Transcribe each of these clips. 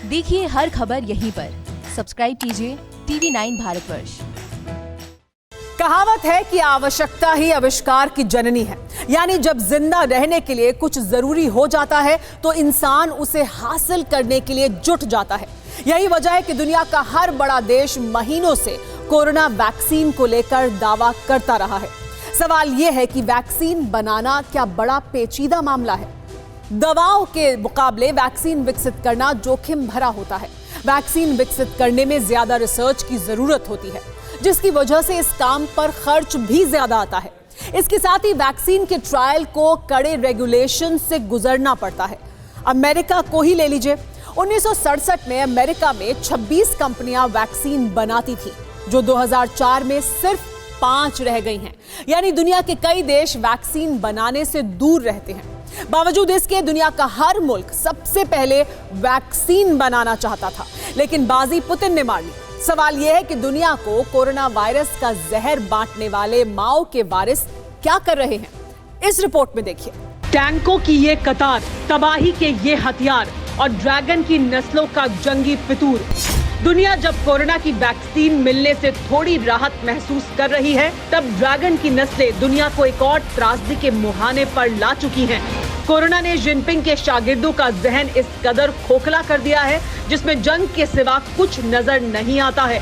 देखिए हर खबर यहीं पर। सब्सक्राइब कीजिए TV9 भारतवर्ष। कहावत है कि आवश्यकता ही आविष्कार की जननी है, यानी जब जिंदा रहने के लिए कुछ जरूरी हो जाता है तो इंसान उसे हासिल करने के लिए जुट जाता है। यही वजह है कि दुनिया का हर बड़ा देश महीनों से कोरोना वैक्सीन को लेकर दावा करता रहा है। सवाल यह है कि वैक्सीन बनाना क्या बड़ा पेचीदा मामला है? दवाओं के मुकाबले वैक्सीन विकसित करना जोखिम भरा होता है। वैक्सीन विकसित करने में ज्यादा रिसर्च की जरूरत होती है, जिसकी वजह से इस काम पर खर्च भी ज्यादा आता है। इसके साथ ही वैक्सीन के ट्रायल को कड़े रेगुलेशन से गुजरना पड़ता है। अमेरिका को ही ले लीजिए। 1967 में अमेरिका में 26 कंपनियां वैक्सीन बनाती थी, जो 2004 में सिर्फ 5 रह गई हैं। यानी दुनिया के कई देश वैक्सीन बनाने से दूर रहते हैं। बावजूद इसके दुनिया का हर मुल्क सबसे पहले वैक्सीन बनाना चाहता था, लेकिन बाजी पुतिन ने मार ली। सवाल यह है कि दुनिया को कोरोना वायरस का जहर बांटने वाले माओ के वारिस क्या कर रहे हैं? इस रिपोर्ट में देखिए। टैंकों की ये कतार, तबाही के ये हथियार और ड्रैगन की नस्लों का जंगी फितूर। दुनिया जब कोरोना की वैक्सीन मिलने से थोड़ी राहत महसूस कर रही है, तब ड्रैगन की नस्लें दुनिया को एक और त्रासदी के मुहाने पर ला चुकी हैं। कोरोना ने जिनपिंग के शागिर्दों का जहन इस कदर खोखला कर दिया है, जिसमें जंग के सिवा कुछ नजर नहीं आता है।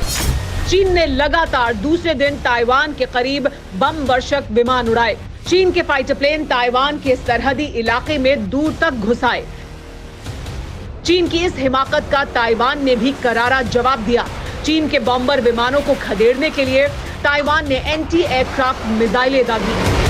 चीन ने लगातार दूसरे दिन ताइवान के करीब बम वर्षक विमान उड़ाए। चीन के फाइटर प्लेन ताइवान के सरहदी इलाके में दूर तक घुस आए। चीन की इस हिमाकत का ताइवान ने भी करारा जवाब दिया। चीन के बॉम्बर विमानों को खदेड़ने के लिए ताइवान ने एंटी एयरक्राफ्ट मिसाइलें दागी।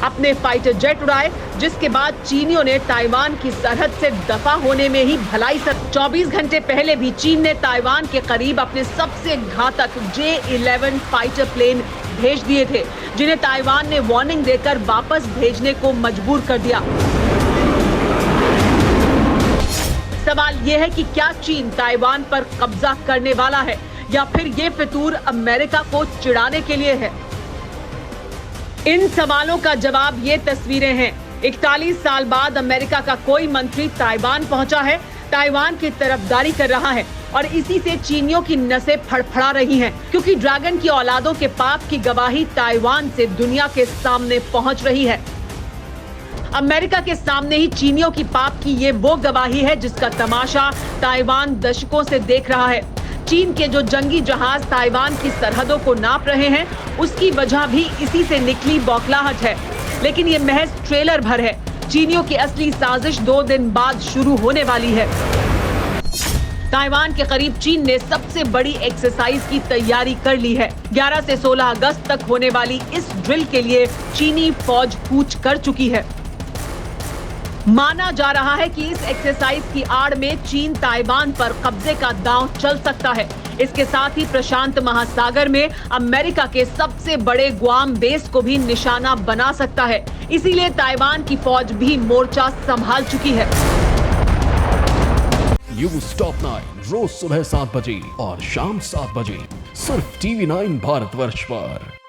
अपने फाइटर जेट उड़ाए, जिसके बाद चीनियों ने ताइवान की सरहद से दफा होने में ही भलाई कर 24 घंटे पहले भी चीन ने ताइवान के करीब अपने सबसे घातक J-11 फाइटर प्लेन भेज दिए थे, जिन्हें ताइवान ने वार्निंग देकर वापस भेजने को मजबूर कर दिया। सवाल यह है कि क्या चीन ताइवान पर कब्जा करने वाला है, या फिर ये फितूर अमेरिका को चिढ़ाने के लिए है? इन सवालों का जवाब ये तस्वीरें हैं। 41 साल बाद अमेरिका का कोई मंत्री ताइवान पहुंचा है, ताइवान की तरफदारी कर रहा है, और इसी से चीनियों की नसें फड़फड़ा रही हैं, क्योंकि ड्रैगन की औलादों के पाप की गवाही ताइवान से दुनिया के सामने पहुंच रही है। अमेरिका के सामने ही चीनियों की पाप की ये वो गवाही है जिसका तमाशा ताइवान दशकों से देख रहा है। चीन के जो जंगी जहाज ताइवान की सरहदों को नाप रहे हैं, उसकी वजह भी इसी से निकली बौखलाहट है। लेकिन ये महज ट्रेलर भर है। चीनियों की असली साजिश 2 दिन बाद शुरू होने वाली है। ताइवान के करीब चीन ने सबसे बड़ी एक्सरसाइज की तैयारी कर ली है। 11 से 16 अगस्त तक होने वाली इस ड्रिल के लिए चीनी फौज कूच कर चुकी है। माना जा रहा है कि इस एक्सरसाइज की आड़ में चीन ताइवान पर कब्जे का दांव चल सकता है। इसके साथ ही प्रशांत महासागर में अमेरिका के सबसे बड़े गुआम बेस को भी निशाना बना सकता है। इसीलिए ताइवान की फौज भी मोर्चा संभाल चुकी है। न्यूज़ टॉप 9 रोज सुबह 7 बजे और शाम 7 बजे सिर्फ TV9 भारतवर्ष पर।